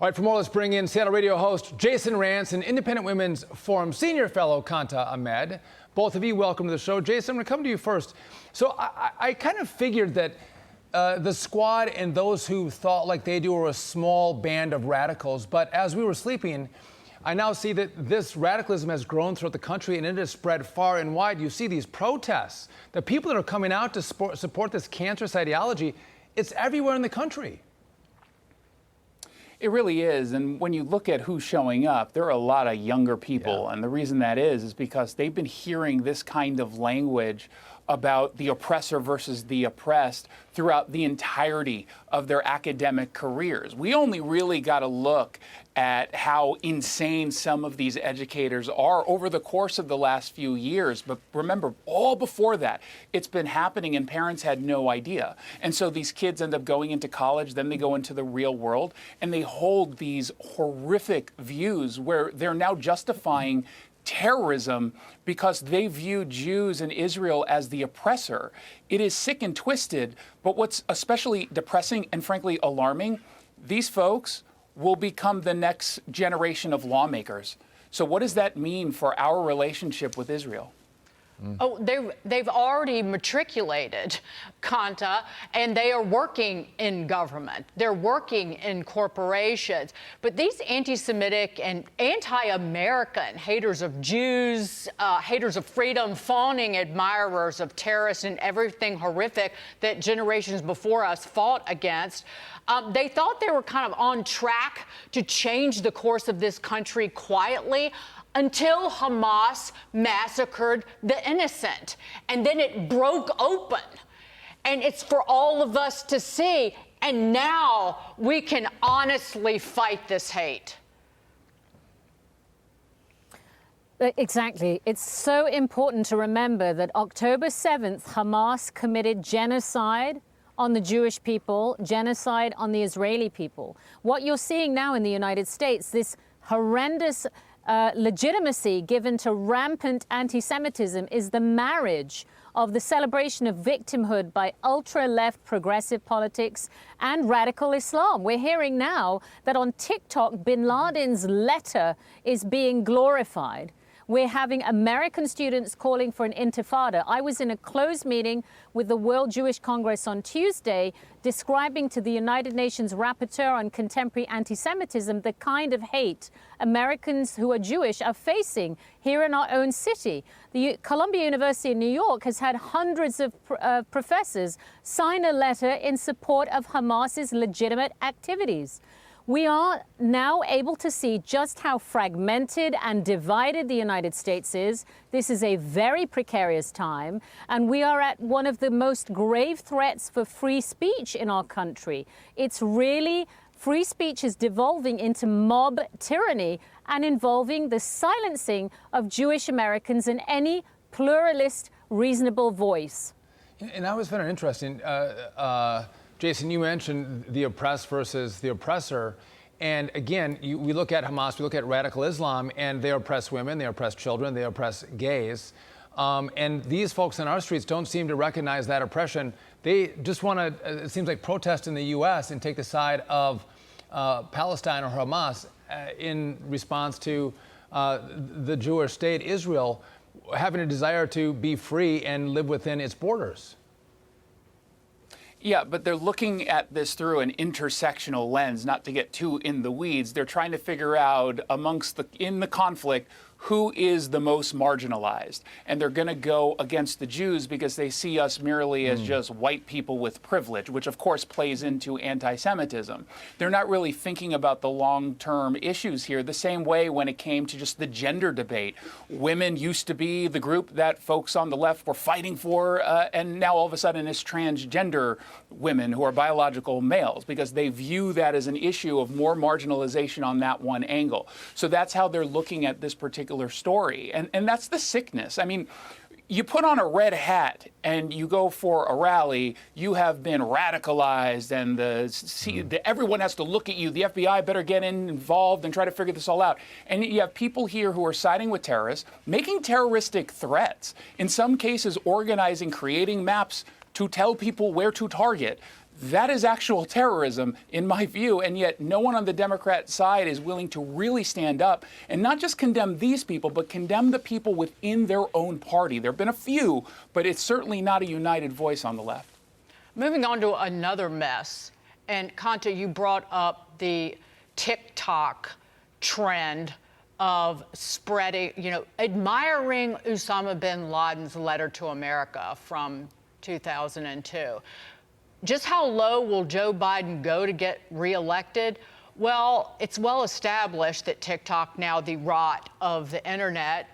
All right, for more, let's bring in Seattle radio host Jason Rantz and Independent Women's Forum senior fellow Qanta Ahmed. Both of you, welcome to the show. Jason, I'm going to come to you first. So I kind of figured that the squad and those who thought like they do were a small band of radicals. But as we were sleeping, I now see that this radicalism has grown throughout the country and it has spread far and wide. You see these protests, the people that are coming out to support this cancerous ideology, it's everywhere in the country. It really is. And when you look at who's showing up, there are a lot of younger people. Yeah. And the reason that is because they've been hearing this kind of language about the oppressor versus the oppressed throughout the entirety of their academic careers. We only really got to look at how insane some of these educators are over the course of the last few years. But remember, all before that, it's been happening and parents had no idea. And so these kids end up going into college, then they go into the real world, and they hold these horrific views where they're now justifying terrorism because they view Jews and Israel as the oppressor. It is sick and twisted, but what's especially depressing and frankly alarming, these folks will become the next generation of lawmakers. So what does that mean for our relationship with Israel? Oh, they've already matriculated, Qanta, and they are working in government. They're working in corporations. But these anti-Semitic and anti-American haters of Jews, haters of freedom, fawning admirers of terrorists and everything horrific that generations before us fought against, they thought they were kind of on track to change the course of this country quietly, until Hamas massacred the innocent. And then it broke open. And it's for all of us to see. And now we can honestly fight this hate. Exactly. It's so important to remember that October 7th, Hamas committed genocide on the Jewish people, genocide on the Israeli people. What you're seeing now in the United States, this horrendous legitimacy given to rampant anti-Semitism is the marriage of the celebration of victimhood by ultra-left progressive politics and radical Islam. We're hearing now that on TikTok, bin Laden's letter is being glorified. We're having American students calling for an intifada. I was in a closed meeting with the World Jewish Congress on Tuesday, describing to the United Nations Rapporteur on Contemporary Antisemitism the kind of hate Americans who are Jewish are facing here in our own city. The Columbia University in New York has had hundreds of professors sign a letter in support of Hamas's legitimate activities. We are now able to see just how fragmented and divided the United States is. This is a very precarious time, and we are at one of the most grave threats for free speech in our country. It's really, free speech is devolving into mob tyranny and involving the silencing of Jewish Americans and any pluralist, reasonable voice. And I always found it interesting, Jason, you mentioned the oppressed versus the oppressor. And again, we look at Hamas, we look at radical Islam, and they oppress women, they oppress children, they oppress gays. And these folks in our streets don't seem to recognize that oppression. They just want to, it seems like, protest in the U.S. and take the side of Palestine or Hamas in response to the Jewish state, Israel, having a desire to be free and live within its borders. Yeah, but they're looking at this through an intersectional lens, not to get too in the weeds. They're trying to figure out in the conflict, who is the most marginalized. And they're going to go against the Jews because they see us merely as just white people with privilege, which of course plays into anti-Semitism. They're not really thinking about the long-term issues here the same way when it came to just the gender debate. Women used to be the group that folks on the left were fighting for, and now all of a sudden it's transgender women who are biological males because they view that as an issue of more marginalization on that one angle. So that's how they're looking at this particular story. And that's the sickness. I mean, you put on a red hat and you go for a rally, you have been radicalized and everyone has to look at you. The FBI better get involved and try to figure this all out. And you have people here who are siding with terrorists, making terroristic threats, in some cases organizing, creating maps to tell people where to target. That is actual terrorism, in my view, and yet no one on the Democrat side is willing to really stand up and not just condemn these people, but condemn the people within their own party. There have been a few, but it's certainly not a united voice on the left. Moving on to another mess, and Qanta, you brought up the TikTok trend of spreading, admiring Osama bin Laden's letter to America from 2002. Just how low will Joe Biden go to get reelected? Well, it's well established that TikTok, now the rot of the internet,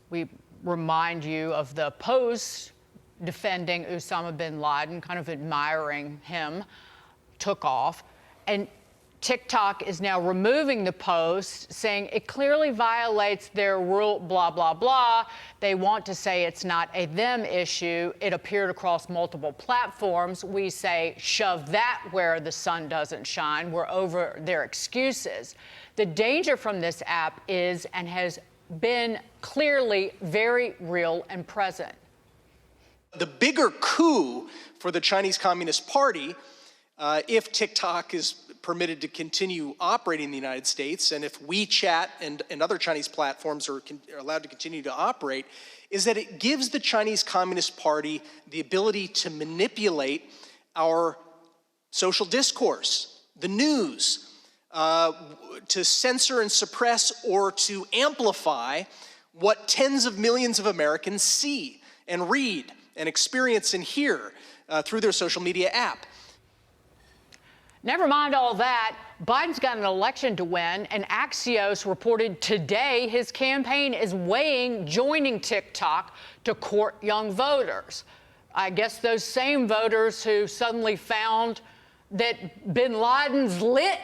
we remind you of the posts defending Osama bin Laden, kind of admiring him, took off. And TikTok is now removing the post, saying it clearly violates their rule, blah, blah, blah. They want to say it's not a them issue. It appeared across multiple platforms. We say, shove that where the sun doesn't shine. We're over their excuses. The danger from this app is and has been clearly very real and present. The bigger coup for the Chinese Communist Party, if TikTok is permitted to continue operating in the United States, and if WeChat and other Chinese platforms are allowed to continue to operate, is that it gives the Chinese Communist Party the ability to manipulate our social discourse, the news, to censor and suppress or to amplify what tens of millions of Americans see and read and experience and hear through their social media app. Never mind all that, Biden's got an election to win, and Axios reported today his campaign is weighing joining TikTok to court young voters. I guess those same voters who suddenly found that bin Laden's lit.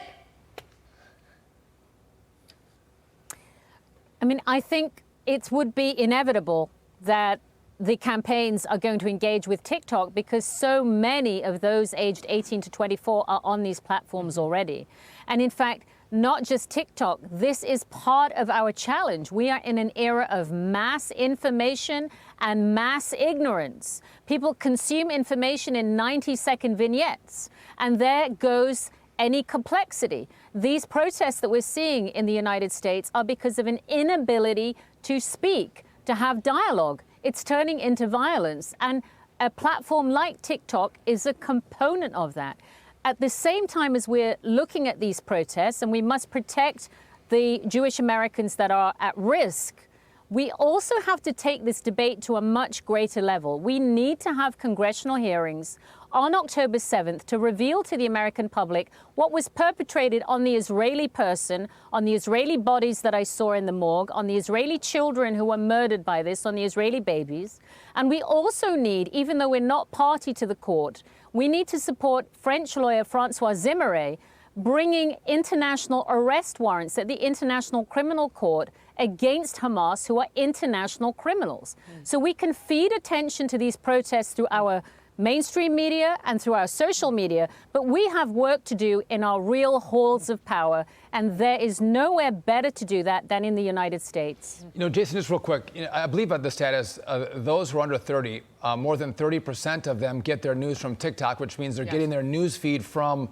I mean, I think it would be inevitable that the campaigns are going to engage with TikTok because so many of those aged 18 to 24 are on these platforms already. And in fact, not just TikTok, this is part of our challenge. We are in an era of mass information and mass ignorance. People consume information in 90-second vignettes, and there goes any complexity. These protests that we're seeing in the United States are because of an inability to speak, to have dialogue. It's turning into violence, and a platform like TikTok is a component of that. At the same time as we're looking at these protests, and we must protect the Jewish Americans that are at risk, we also have to take this debate to a much greater level. We need to have congressional hearings on October 7th to reveal to the American public what was perpetrated on the Israeli person, on the Israeli bodies that I saw in the morgue, on the Israeli children who were murdered by this, on the Israeli babies. And we also need, even though we're not party to the court, we need to support French lawyer Francois Zimmeret bringing international arrest warrants at the International Criminal Court against Hamas, who are international criminals. So we can feed attention to these protests through our mainstream media and through our social media, but we have work to do in our real halls of power, and there is nowhere better to do that than in the United States. Jason, just real quick, I believe at the status, those who are under 30, more than 30% of them get their news from TikTok, which means they're getting their news feed from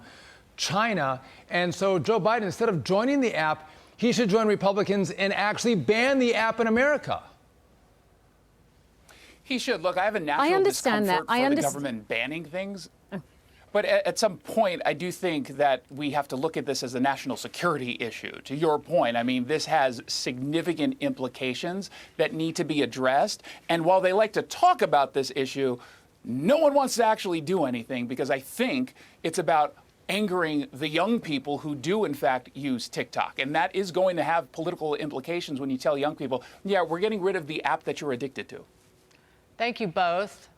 China. And so Joe Biden, instead of joining the app, he should join Republicans and actually ban the app in America. He should. Look, I have a natural discomfort for the government banning things. But at some point, I do think that we have to look at this as a national security issue. To your point, I mean, this has significant implications that need to be addressed. And while they like to talk about this issue, no one wants to actually do anything, because I think it's about angering the young people who do, in fact, use TikTok. And that is going to have political implications when you tell young people, yeah, we're getting rid of the app that you're addicted to. Thank you both.